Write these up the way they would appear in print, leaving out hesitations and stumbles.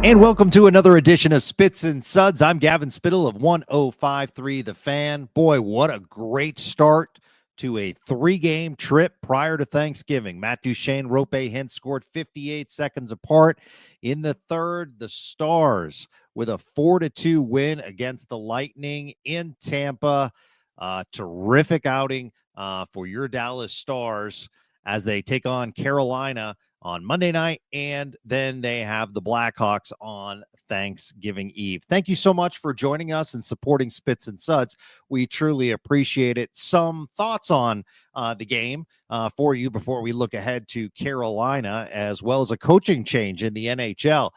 And welcome to another edition of Spits and Suds. I'm Gavin Spittle of 105.3 The Fan. Boy, what a great start to a three-game trip prior to Thanksgiving. Matt Duchene, Rope Hintz scored 58 seconds apart. In the third, the Stars with a 4-2 win against the Lightning in Tampa. Terrific outing for your Dallas Stars as they take on Carolina on Monday night, and then they have the Blackhawks on Thanksgiving Eve. Thank you so much for joining us and supporting Spits and Suds. We truly appreciate it. Some thoughts on the game for you before we look ahead to Carolina, as well as a coaching change in the NHL.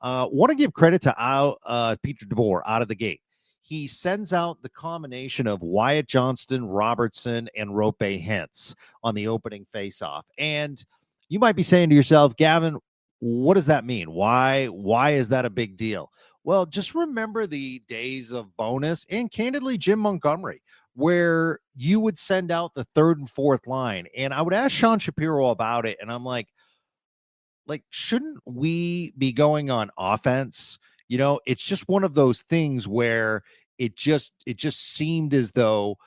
Want to give credit to Peter DeBoer out of the gate. He sends out the combination of Wyatt Johnston, Robertson, and Rope Hintz on the opening faceoff. And you might be saying to yourself, Gavin, what does that mean? Why is that a big deal? Well, just remember the days of Bonus and candidly Jim Montgomery, where you would send out the third and fourth line. And I would ask Sean Shapiro about it. And I'm like, shouldn't we be going on offense? You know, it's just one of those things where it just seemed as though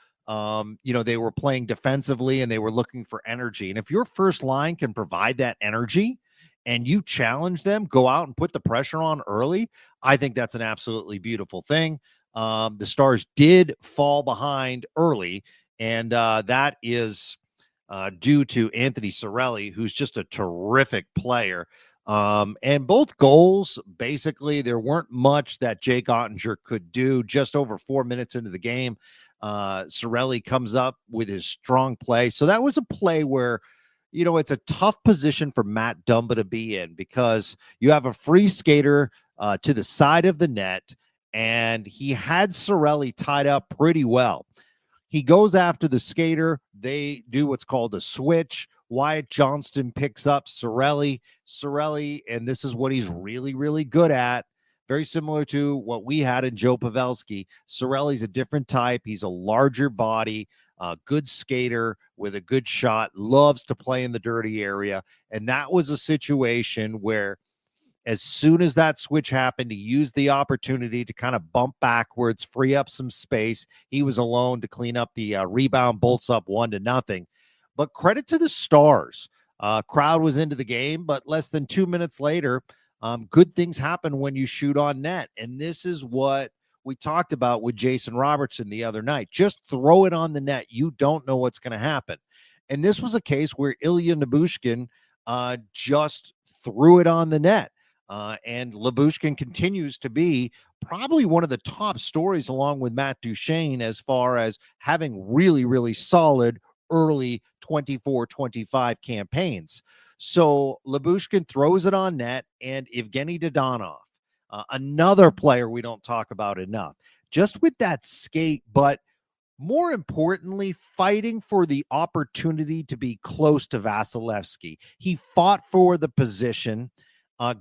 they were playing defensively and they were looking for energy. And if your first line can provide that energy and you challenge them, go out and put the pressure on early, I think that's an absolutely beautiful thing. The Stars did fall behind early, and that is due to Anthony Cirelli, who's just a terrific player. And both goals, basically, there weren't much that Jake Ottinger could do. Just over 4 minutes into the game, Cirelli comes up with his strong play. So that was a play where, it's a tough position for Matt Dumba to be in because you have a free skater to the side of the net, and he had Cirelli tied up pretty well. He goes after the skater. They do what's called a switch. Wyatt Johnston picks up Cirelli, and this is what he's really, really good at. Very similar to what we had in Joe Pavelski. Cirelli's a different type. He's a larger body, good skater with a good shot, loves to play in the dirty area. And that was a situation where as soon as that switch happened, he used the opportunity to kind of bump backwards, free up some space. He was alone to clean up the rebound, bolts up 1-0. But credit to the Stars. Crowd was into the game, but less than 2 minutes later, good things happen when you shoot on net. And this is what we talked about with Jason Robertson the other night. Just throw it on the net. You don't know what's going to happen. And this was a case where Ilya Lyubushkin just threw it on the net. And Lyubushkin continues to be probably one of the top stories along with Matt Duchene as far as having really, really solid early 24-25 campaigns. So Lyubushkin throws it on net, and Evgeny Dodonov, another player we don't talk about enough, just with that skate, but more importantly, fighting for the opportunity to be close to Vasilevsky. He fought for the position,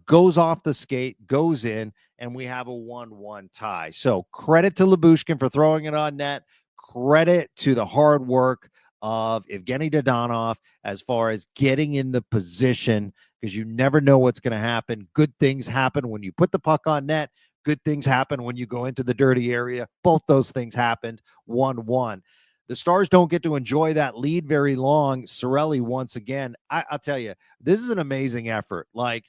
goes off the skate, goes in, and we have a 1-1 tie. So credit to Lyubushkin for throwing it on net. Credit to the hard work of Evgeny Dodonov as far as getting in the position, because you never know what's going to happen. Good things happen when you put the puck on net. Good things happen when you go into the dirty area. Both those things happened. 1-1. The Stars don't get to enjoy that lead very long. Cirelli, once again, I'll tell you, this is an amazing effort. Like,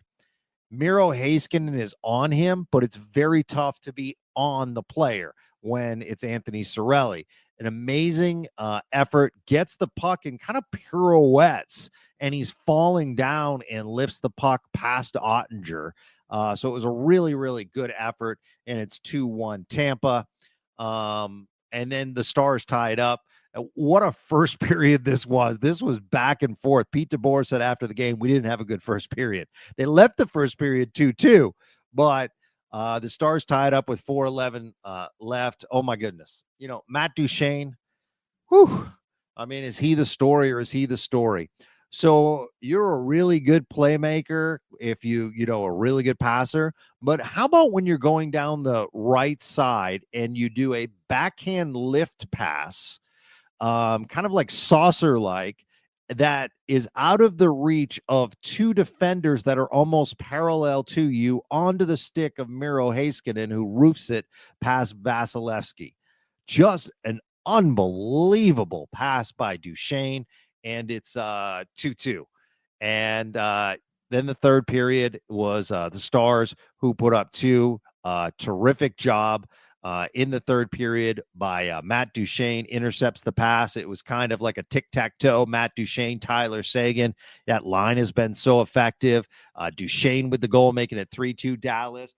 Miro Heiskanen is on him, but it's very tough to be on the player when it's Anthony Cirelli. An amazing effort, gets the puck and kind of pirouettes, and he's falling down and lifts the puck past Ottinger. So it was a really, really good effort, and it's 2-1 Tampa. And then the Stars tied up. What a first period this was. This was back and forth. Pete DeBoer said after the game, we didn't have a good first period. They left the first period 2-2, but the Stars tied up with 4:11 left. Oh, my goodness. Matt Duchene, whew, I mean, is he the story or is he the story? So you're a really good playmaker if a really good passer. But how about when you're going down the right side and you do a backhand lift pass, kind of like saucer-like, that is out of the reach of two defenders that are almost parallel to you onto the stick of Miro Heiskanen, who roofs it past Vasilevsky. Just an unbelievable pass by Duchene, and it's 2-2. And then the third period was the Stars, who put up two. Terrific job in the third period by Matt Duchene. Intercepts the pass. It was kind of like a tic-tac-toe. Matt Duchene, Tyler Seguin. That line has been so effective. Duchene with the goal, making it 3-2 Dallas.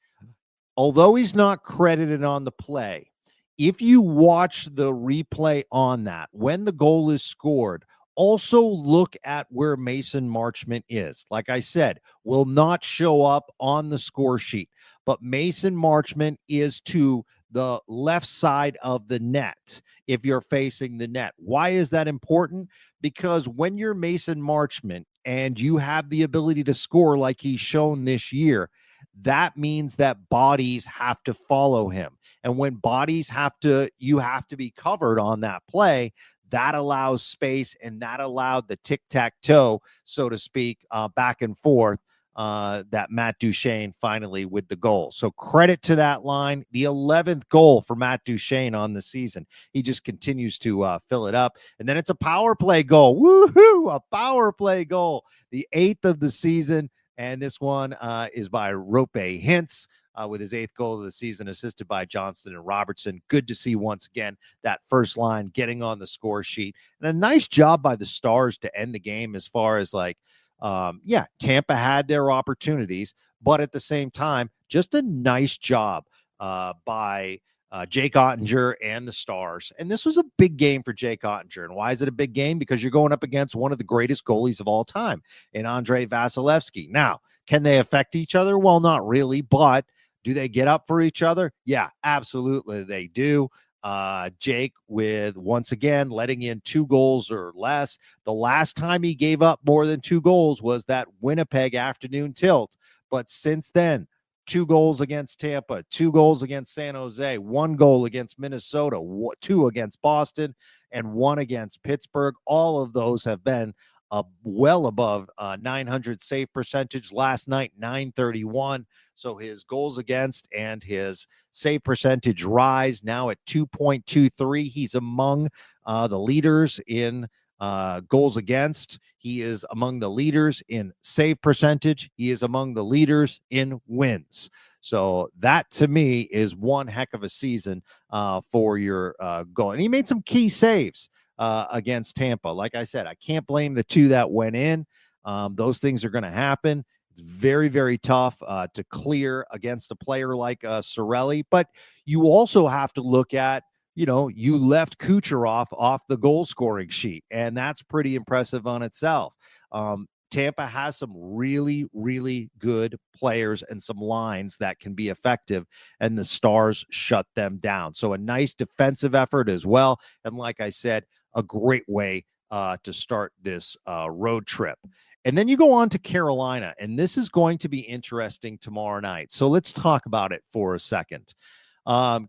Although he's not credited on the play, if you watch the replay on that, when the goal is scored, also look at where Mason Marchment is. Like I said, will not show up on the score sheet, but Mason Marchment is to the left side of the net if you're facing the net. Why is that important? Because when you're Mason Marchment and you have the ability to score like he's shown this year, that means that bodies have to follow him. And when bodies you have to be covered on that play. That allows space, and that allowed the tic-tac-toe, so to speak, back and forth, that Matt Duchene finally with the goal. So credit to that line. The 11th goal for Matt Duchene on the season. He just continues to fill it up. And then it's a power play goal. Woohoo! A power play goal. The 8th of the season. And this one is by Rope Hintz. With his 8th goal of the season, assisted by Johnston and Robertson. Good to see once again that first line getting on the score sheet. And a nice job by the Stars to end the game as far as Tampa had their opportunities, but at the same time, just a nice job by Jake Ottinger and the Stars. And this was a big game for Jake Ottinger. And why is it a big game? Because you're going up against one of the greatest goalies of all time in Andrei Vasilevsky. Now, can they affect each other? Well, not really, but do they get up for each other? Yeah, absolutely they do. Jake with, once again, letting in 2 goals or less. The last time he gave up more than 2 goals was that Winnipeg afternoon tilt. But since then, 2 goals against Tampa, 2 goals against San Jose, 1 goal against Minnesota, 2 against Boston, and 1 against Pittsburgh. All of those have been well above 900 save percentage. Last night, 931. So his goals against and his save percentage rise now at 2.23. He's among the leaders in goals against. He is among the leaders in save percentage. He is among the leaders in wins. So that, to me, is one heck of a season for your goal. And he made some key saves against Tampa. Like I said, I can't blame the 2 that went in. Those things are going to happen. It's very, very tough to clear against a player like Cirelli. But you also have to look at, you left Kucherov off the goal scoring sheet, and that's pretty impressive on itself. Tampa has some really, really good players and some lines that can be effective, and the Stars shut them down. So a nice defensive effort as well. And like I said, a great way to start this road trip. And then you go on to Carolina, and this is going to be interesting tomorrow night. So let's talk about it for a second.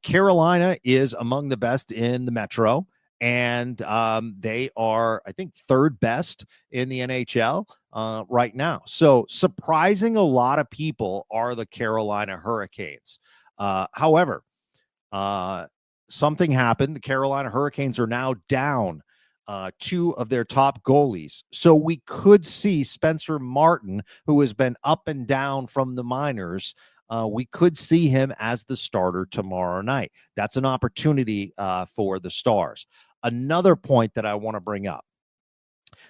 Carolina is among the best in the Metro, and they are, I think, 3rd best in the NHL right now. So surprising a lot of people are the Carolina Hurricanes. However, something happened. The Carolina Hurricanes are now down 2 of their top goalies. So we could see Spencer Martin, who has been up and down from the minors, we could see him as the starter tomorrow night. That's an opportunity for the Stars. Another point that I want to bring up,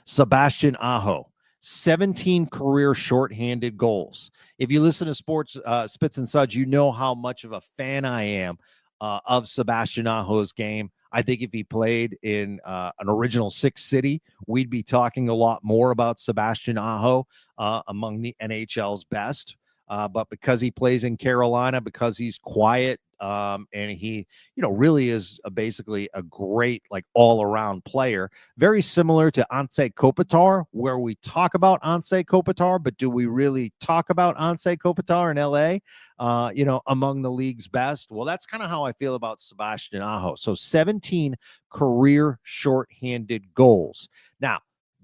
Sebastian Aho, 17 career shorthanded goals. If you listen to Sports Spits and Suds, you know how much of a fan I am of Sebastian Aho's game. I think if he played in an original 6 city, we'd be talking a lot more about Sebastian Aho among the NHL's best. But because he plays in Carolina, because he's quiet, and he, really is basically a great, all-around player, very similar to Anze Kopitar, where we talk about Anze Kopitar, but do we really talk about Anze Kopitar in LA, among the league's best? Well, that's kind of how I feel about Sebastian Aho. So 17 career shorthanded goals. Now,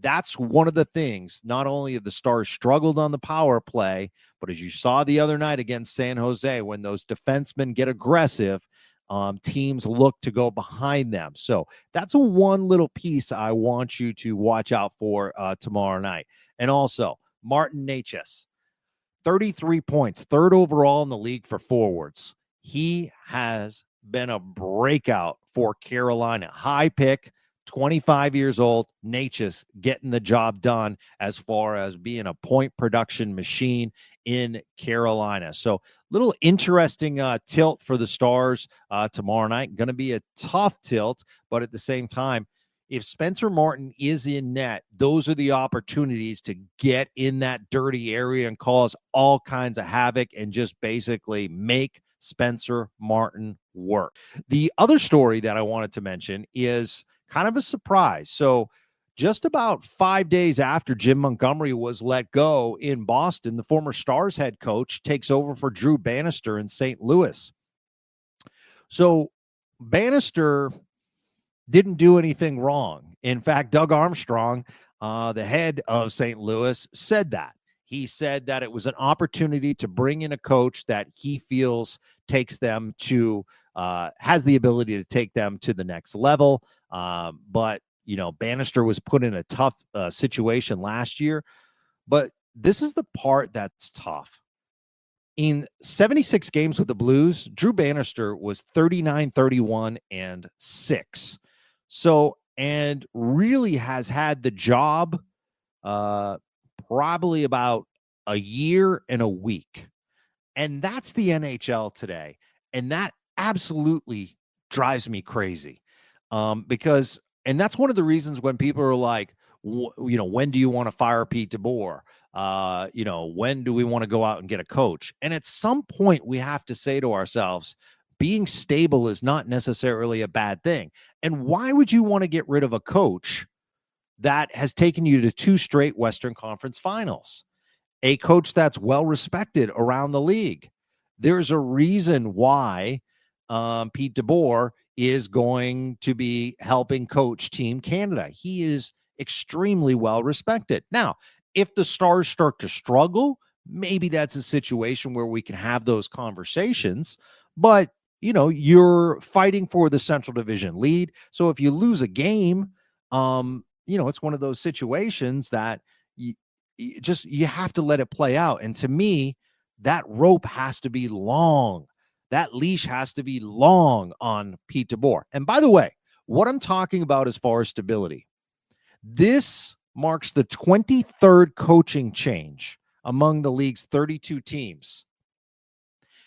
that's one of the things. Not only have the Stars struggled on the power play, but as you saw the other night against San Jose, when those defensemen get aggressive, teams look to go behind them. So that's one little piece I want you to watch out for tomorrow night. And also, Martin Necas, 33 points, third overall in the league for forwards. He has been a breakout for Carolina. High pick, 25 years old. Necas getting the job done as far as being a point production machine in Carolina. So little interesting tilt for the Stars tomorrow night. Going to be a tough tilt, but at the same time, if Spencer Martin is in net, those are the opportunities to get in that dirty area and cause all kinds of havoc and just basically make Spencer Martin work. The other story that I wanted to mention is kind of a surprise. So just about 5 days after Jim Montgomery was let go in Boston, the former Stars head coach takes over for Drew Bannister in St. Louis. So Bannister didn't do anything wrong. In fact, Doug Armstrong, the head of St. Louis, said that. He said that it was an opportunity to bring in a coach that he feels takes them to, has the ability to take them to the next level. But, you know, Bannister was put in a tough situation last year. But this is the part that's tough. In 76 games with the Blues, Drew Bannister was 39, 31, and 6. So, and really has had the job probably about a year and a week. And that's the NHL today. And that absolutely drives me crazy. Because, and that's one of the reasons when people are like, you know, when do you want to fire Pete DeBoer? You know, when do we want to go out and get a coach? And at some point we have to say to ourselves, being stable is not necessarily a bad thing. And why would you want to get rid of a coach that has taken you to 2 straight Western Conference finals? A coach that's well respected around the league. There's a reason why Pete DeBoer is going to be helping coach Team Canada. He is extremely well respected. Now, if the Stars start to struggle, maybe that's a situation where we can have those conversations. But, you know, you're fighting for the Central Division lead. So if you lose a game, you know, it's one of those situations that you have to let it play out. And to me, that rope has to be long. That leash has to be long on Pete DeBoer. And by the way, what I'm talking about as far as stability, this marks the 23rd coaching change among the league's 32 teams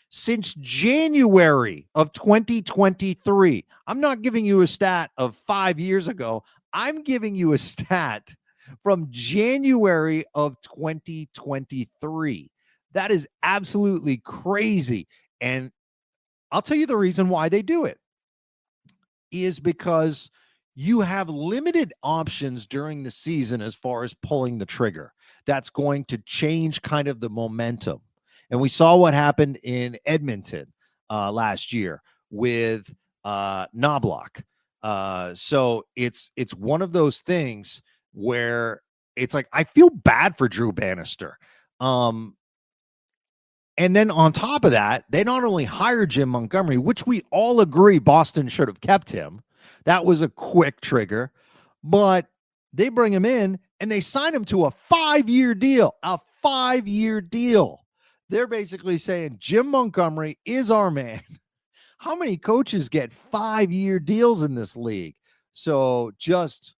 since January of 2023. I'm not giving you a stat of 5 years ago. I'm giving you a stat from January of 2023. That is absolutely crazy. And I'll tell you the reason why they do it is because you have limited options during the season as far as pulling the trigger. That's going to change kind of the momentum. And we saw what happened in Edmonton last year with Knobloch. So it's one of those things where it's like, I feel bad for Drew Bannister. And then on top of that, they not only hired Jim Montgomery, which we all agree Boston should have kept him. That was a quick trigger, but they bring him in and they sign him to a 5-year deal, a 5-year deal. They're basically saying Jim Montgomery is our man. How many coaches get 5-year deals in this league? So just,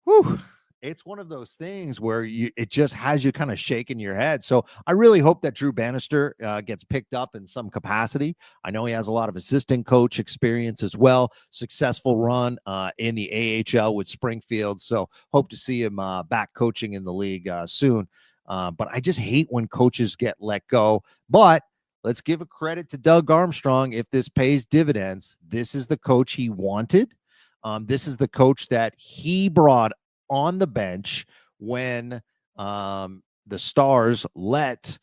whew, it's one of those things where it just has you kind of shaking your head. So I really hope that Drew Bannister gets picked up in some capacity. I know he has a lot of assistant coach experience as well. Successful run in the AHL with Springfield. So hope to see him back coaching in the league soon. But I just hate when coaches get let go. But let's give a credit to Doug Armstrong. If this pays dividends, this is the coach he wanted. This is the coach that he brought on the bench when the Stars let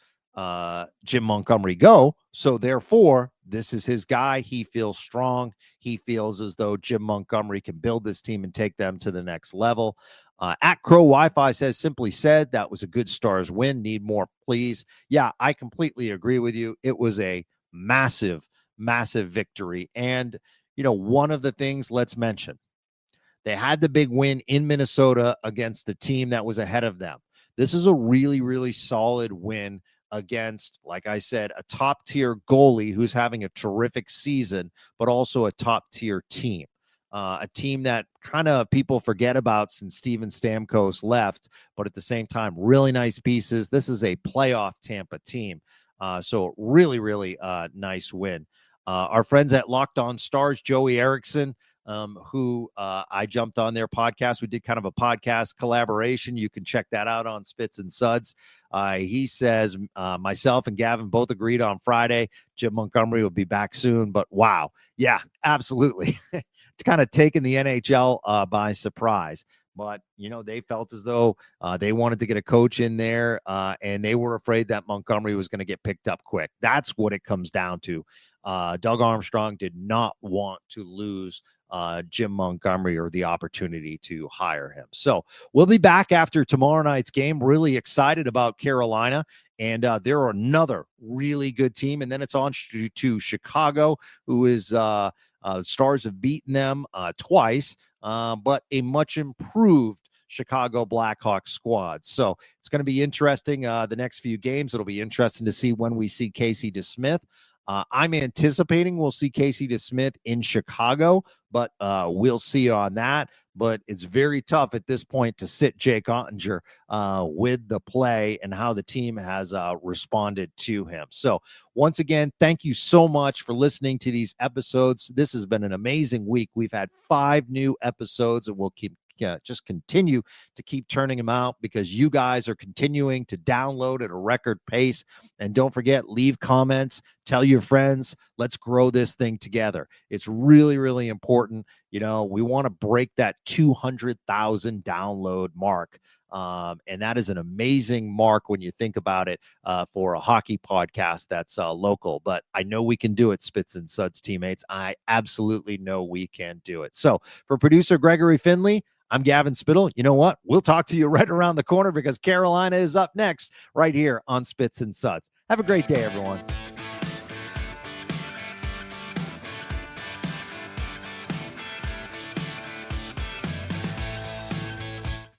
Jim Montgomery go. So therefore, this is his guy. He feels strong. He feels as though Jim Montgomery can build this team and take them to the next level. At Crow Wi-Fi says, simply said, that was a good Stars win. Need more, please. Yeah, I completely agree with you. It was a massive, massive victory. And, one of the things, let's mention, they had the big win in Minnesota against the team that was ahead of them. This is a really, really solid win against, like I said, a top-tier goalie who's having a terrific season, but also a top-tier team. A team that kind of people forget about since Steven Stamkos left, but at the same time, really nice pieces. This is a playoff Tampa team. So really, really nice win. Our friends at Locked On Stars, Joey Erickson, who I jumped on their podcast. We did kind of a podcast collaboration. You can check that out on Spits and Suds. He says, myself and Gavin both agreed on Friday. Jim Montgomery will be back soon. But wow. Yeah, absolutely. It's kind of taken the NHL by surprise. But, they felt as though they wanted to get a coach in there, and they were afraid that Montgomery was going to get picked up quick. That's what it comes down to. Doug Armstrong did not want to lose Jim Montgomery or the opportunity to hire him. So we'll be back after tomorrow night's game. Really excited about Carolina. And they're another really good team. And then it's on to Chicago, who is Stars have beaten them twice, but a much improved Chicago Blackhawks squad. So it's going to be interesting the next few games. It'll be interesting to see when we see Casey DeSmith. I'm anticipating we'll see Casey DeSmith in Chicago, but we'll see on that. But it's very tough at this point to sit Jake Ottinger with the play and how the team has responded to him. So once again, thank you so much for listening to these episodes. This has been an amazing week. We've had 5 new episodes, and we'll just continue to keep turning them out because you guys are continuing to download at a record pace. And don't forget, leave comments, tell your friends, let's grow this thing together. It's really, really important. We want to break that 200,000 download mark. And that is an amazing mark when you think about it for a hockey podcast that's local. But I know we can do it, Spits and Suds teammates. I absolutely know we can do it. So for producer Gregory Finley, I'm Gavin Spittle. You know what? We'll talk to you right around the corner because Carolina is up next right here on Spits and Suds. Have a great day, everyone.